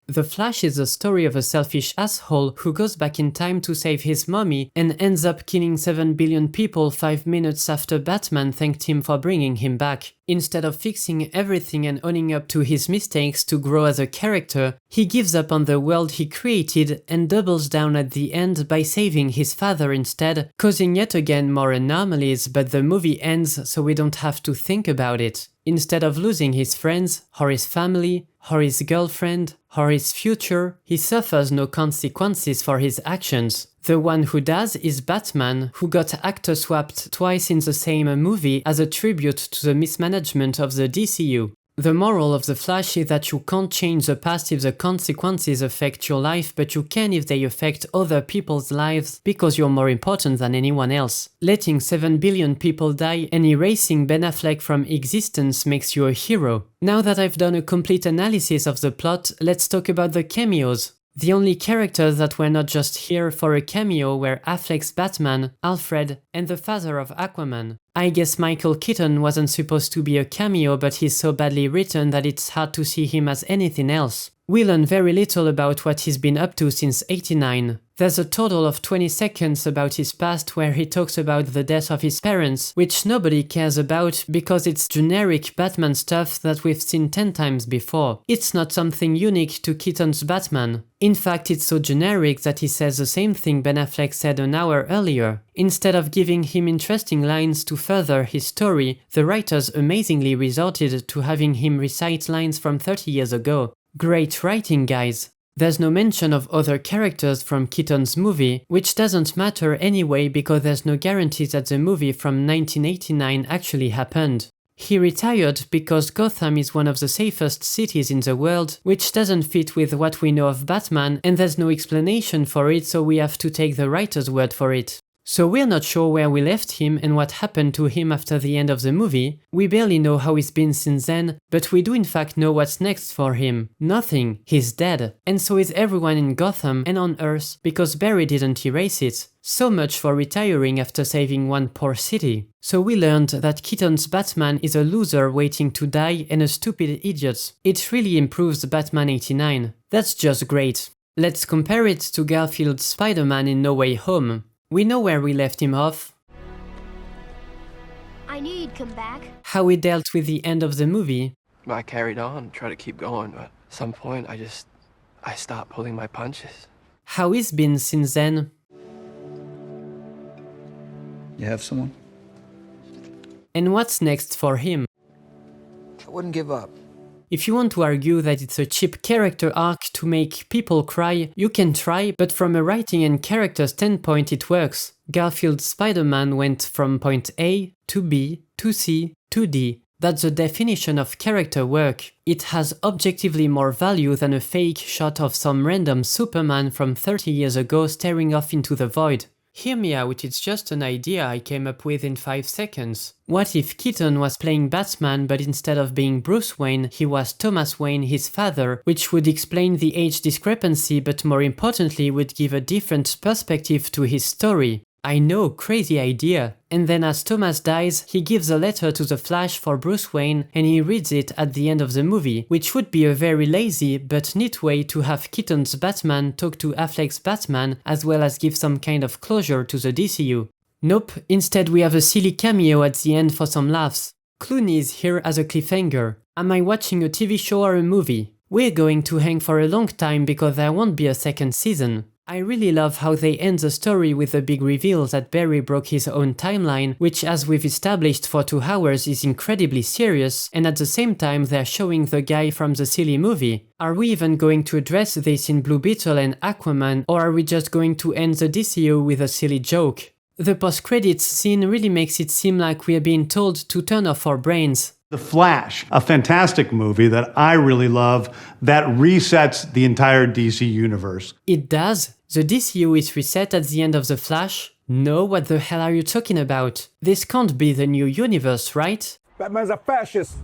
The Flash is the story of a selfish asshole who goes back in time to save his mommy and ends up killing 7 billion people 5 minutes after Batman thanked him for bringing him back. Instead of fixing everything and owning up to his mistakes to grow as a character, he gives up on the world he created and doubles down at the end by saving his father instead, causing yet again more anomalies, but the movie ends so we don't have to think about it. Instead of losing his friends, or his family, or his girlfriend, or his future, he suffers no consequences for his actions. The one who does is Batman, who got actor swapped twice in the same movie as a tribute to the mismanagement of the DCU. The moral of The Flash is that you can't change the past if the consequences affect your life, but you can if they affect other people's lives because you're more important than anyone else. Letting 7 billion people die and erasing Ben Affleck from existence makes you a hero. Now that I've done a complete analysis of the plot, let's talk about the cameos. The only characters that were not just here for a cameo were Affleck's Batman, Alfred, and the father of Aquaman. I guess Michael Keaton wasn't supposed to be a cameo, but he's so badly written that it's hard to see him as anything else. We learn very little about what he's been up to since '89. There's a total of 20 seconds about his past where he talks about the death of his parents, which nobody cares about because it's generic Batman stuff that we've seen 10 times before. It's not something unique to Keaton's Batman. In fact, it's so generic that he says the same thing Ben Affleck said an hour earlier. Instead of giving him interesting lines to further his story, the writers amazingly resorted to having him recite lines from 30 years ago. Great writing, guys. There's no mention of other characters from Keaton's movie, which doesn't matter anyway because there's no guarantee that the movie from 1989 actually happened. He retired because Gotham is one of the safest cities in the world, which doesn't fit with what we know of Batman, and there's no explanation for it, so we have to take the writer's word for it. So we're not sure where we left him and what happened to him after the end of the movie. We barely know how he's been since then, but we do in fact know what's next for him. Nothing. He's dead. And so is everyone in Gotham and on Earth, because Barry didn't erase it. So much for retiring after saving one poor city. So we learned that Keaton's Batman is a loser waiting to die and a stupid idiot. It really improves Batman '89. That's just great. Let's compare it to Garfield's Spider-Man in No Way Home. We know where we left him off. I knew you'd come back. How he dealt with the end of the movie. I carried on, tried to keep going, but at some point I stopped pulling my punches. How he's been since then. You have someone? And what's next for him. I wouldn't give up. If you want to argue that it's a cheap character arc to make people cry, you can try, but from a writing and character standpoint it works. Garfield's Spider-Man went from point A to B to C to D. That's the definition of character work. It has objectively more value than a fake shot of some random Superman from 30 years ago staring off into the void. Hear me out, it's just an idea I came up with in 5 seconds. What if Keaton was playing Batman, but instead of being Bruce Wayne, he was Thomas Wayne, his father, which would explain the age discrepancy, but more importantly would give a different perspective to his story. I know, crazy idea. And then as Thomas dies, he gives a letter to the Flash for Bruce Wayne and he reads it at the end of the movie, which would be a very lazy but neat way to have Keaton's Batman talk to Affleck's Batman as well as give some kind of closure to the DCU. Nope, instead we have a silly cameo at the end for some laughs. Clooney is here as a cliffhanger. Am I watching a TV show or a movie? We're going to hang for a long time because there won't be a second season. I really love how they end the story with the big reveal that Barry broke his own timeline, which as we've established for 2 hours is incredibly serious, and at the same time they're showing the guy from the silly movie. Are we even going to address this in Blue Beetle and Aquaman, or are we just going to end the DCU with a silly joke? The post-credits scene really makes it seem like we're being told to turn off our brains. The Flash, a fantastic movie that I really love that resets the entire DC universe. It does? The DCU is reset at the end of The Flash? No, what the hell are you talking about? This can't be the new universe, right? Batman's a fascist!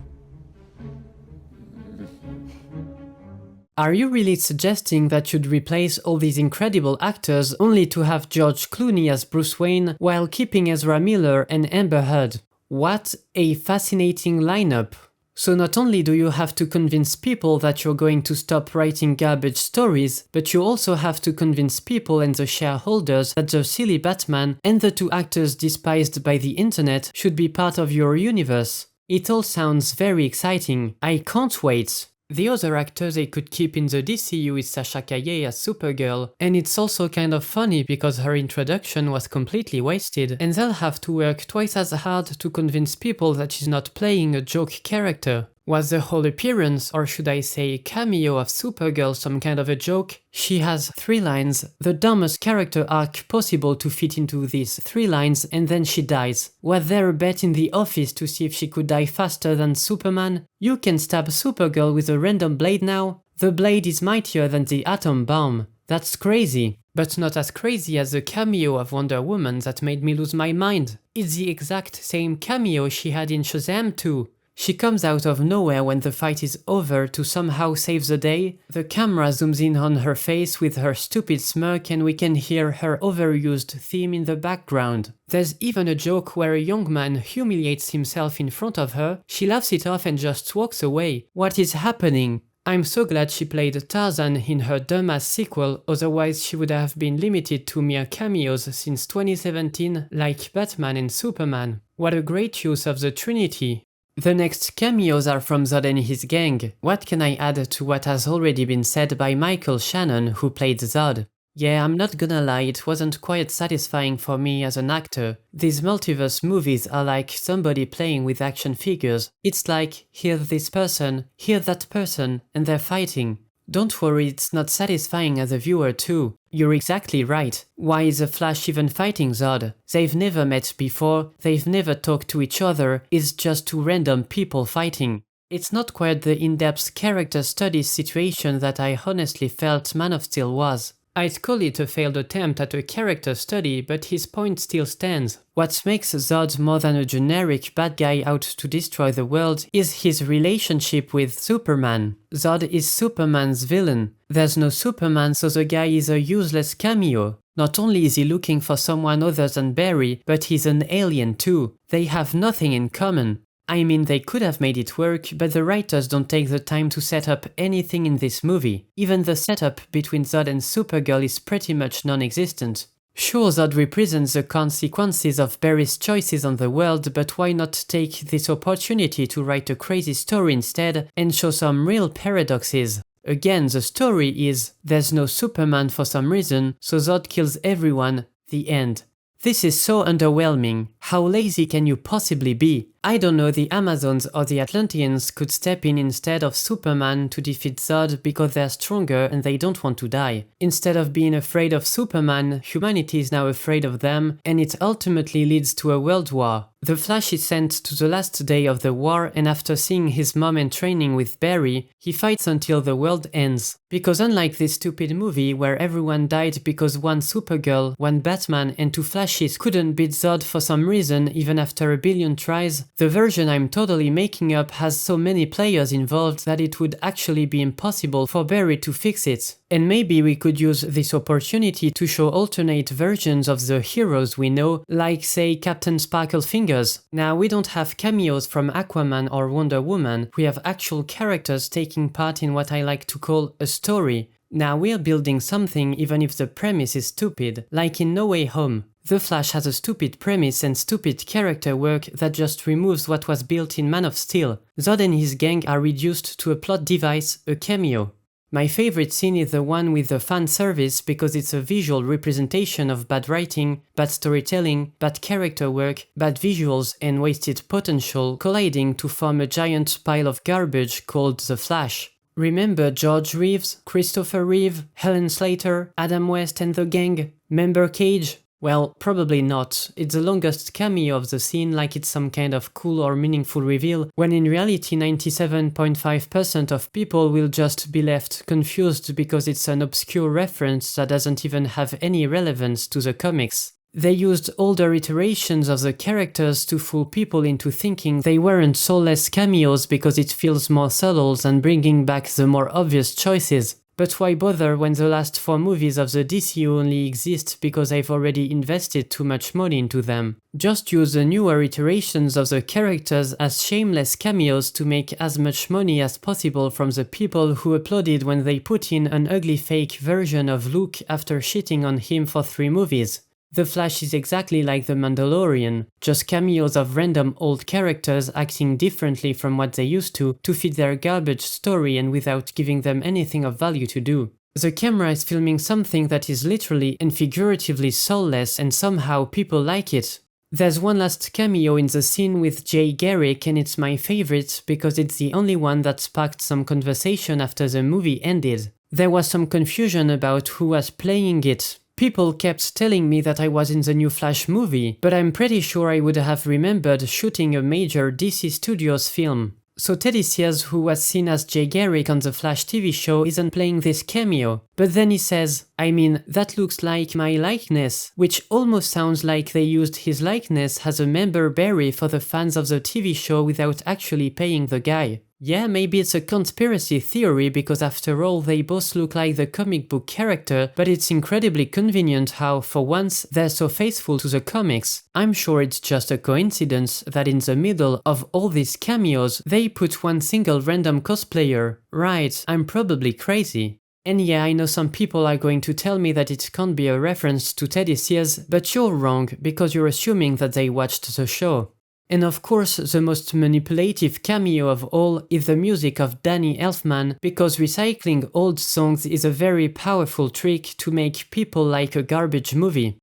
Are you really suggesting that you'd replace all these incredible actors only to have George Clooney as Bruce Wayne while keeping Ezra Miller and Amber Heard? What a fascinating lineup. So not only do you have to convince people that you're going to stop writing garbage stories, but you also have to convince people and the shareholders that the silly Batman and the 2 actors despised by the internet should be part of your universe. It all sounds very exciting. I can't wait. The other actor they could keep in the DCU is Sasha Calle as Supergirl, and it's also kind of funny because her introduction was completely wasted, and they'll have to work twice as hard to convince people that she's not playing a joke character. Was the whole appearance, or should I say cameo of Supergirl, some kind of a joke? She has 3 lines, the dumbest character arc possible to fit into these 3 lines, and then she dies. Was there a bet in the office to see if she could die faster than Superman? You can stab Supergirl with a random blade now? The blade is mightier than the atom bomb. That's crazy. But not as crazy as the cameo of Wonder Woman that made me lose my mind. It's the exact same cameo she had in Shazam 2. She comes out of nowhere when the fight is over to somehow save the day. The camera zooms in on her face with her stupid smirk and we can hear her overused theme in the background. There's even a joke where a young man humiliates himself in front of her. She laughs it off and just walks away. What is happening? I'm so glad she played Tarzan in her dumbass sequel, otherwise she would have been limited to mere cameos since 2017 like Batman and Superman. What a great use of the Trinity. The next cameos are from Zod and his gang. What can I add to what has already been said by Michael Shannon, who played Zod? Yeah, I'm not gonna lie, it wasn't quite satisfying for me as an actor. These multiverse movies are like somebody playing with action figures. It's like, here this person, here that person, and they're fighting. Don't worry, it's not satisfying as a viewer too. You're exactly right. Why is the Flash even fighting Zod? They've never met before, they've never talked to each other, it's just 2 random people fighting. It's not quite the in-depth character studies situation that I honestly felt Man of Steel was. I'd call it a failed attempt at a character study, but his point still stands. What makes Zod more than a generic bad guy out to destroy the world is his relationship with Superman. Zod is Superman's villain. There's no Superman, so the guy is a useless cameo. Not only is he looking for someone other than Barry, but he's an alien too. They have nothing in common. I mean, they could have made it work, but the writers don't take the time to set up anything in this movie. Even the setup between Zod and Supergirl is pretty much non-existent. Sure, Zod represents the consequences of Barry's choices on the world, but why not take this opportunity to write a crazy story instead and show some real paradoxes? Again, the story is, there's no Superman for some reason, so Zod kills everyone, the end. This is so underwhelming. How lazy can you possibly be? I don't know, the Amazons or the Atlanteans could step in instead of Superman to defeat Zod because they're stronger and they don't want to die. Instead of being afraid of Superman, humanity is now afraid of them, and it ultimately leads to a world war. The Flash is sent to the last day of the war, and after seeing his mom and training with Barry, he fights until the world ends. Because unlike this stupid movie where everyone died because 1 Supergirl, 1 Batman and 2 Flashes couldn't beat Zod for some reason even after a billion tries, the version I'm totally making up has so many players involved that it would actually be impossible for Barry to fix it. And maybe we could use this opportunity to show alternate versions of the heroes we know, like say Captain Sparklefingers. Now we don't have cameos from Aquaman or Wonder Woman, we have actual characters taking part in what I like to call a story. Now we're building something even if the premise is stupid, like in No Way Home. The Flash has a stupid premise and stupid character work that just removes what was built in Man of Steel. Zod and his gang are reduced to a plot device, a cameo. My favorite scene is the one with the fan service because it's a visual representation of bad writing, bad storytelling, bad character work, bad visuals and wasted potential colliding to form a giant pile of garbage called The Flash. Remember George Reeves, Christopher Reeve, Helen Slater, Adam West and the gang? Member Cage? Well, probably not. It's the longest cameo of the scene, like it's some kind of cool or meaningful reveal, when in reality 97.5% of people will just be left confused because it's an obscure reference that doesn't even have any relevance to the comics. They used older iterations of the characters to fool people into thinking they weren't soulless cameos because it feels more subtle than bringing back the more obvious choices. But why bother when the last 4 movies of the DCU only exist because I've already invested too much money into them? Just use the newer iterations of the characters as shameless cameos to make as much money as possible from the people who applauded when they put in an ugly fake version of Luke after shitting on him for 3 movies. The Flash is exactly like The Mandalorian, just cameos of random old characters acting differently from what they used to fit their garbage story and without giving them anything of value to do. The camera is filming something that is literally and figuratively soulless and somehow people like it. There's one last cameo in the scene with Jay Garrick and it's my favorite because it's the only one that sparked some conversation after the movie ended. There was some confusion about who was playing it. People kept telling me that I was in the new Flash movie, but I'm pretty sure I would have remembered shooting a major DC Studios film. So Teddy Sears, who was seen as Jay Garrick on the Flash TV show, isn't playing this cameo. But then he says, I mean, that looks like my likeness, which almost sounds like they used his likeness as a member berry for the fans of the TV show without actually paying the guy. Yeah, maybe it's a conspiracy theory because after all they both look like the comic book character, but it's incredibly convenient how, for once, they're so faithful to the comics. I'm sure it's just a coincidence that in the middle of all these cameos, they put one single random cosplayer. Right, I'm probably crazy. And yeah, I know some people are going to tell me that it can't be a reference to Teddy Sears, but you're wrong because you're assuming that they watched the show. And of course, the most manipulative cameo of all is the music of Danny Elfman, because recycling old songs is a very powerful trick to make people like a garbage movie.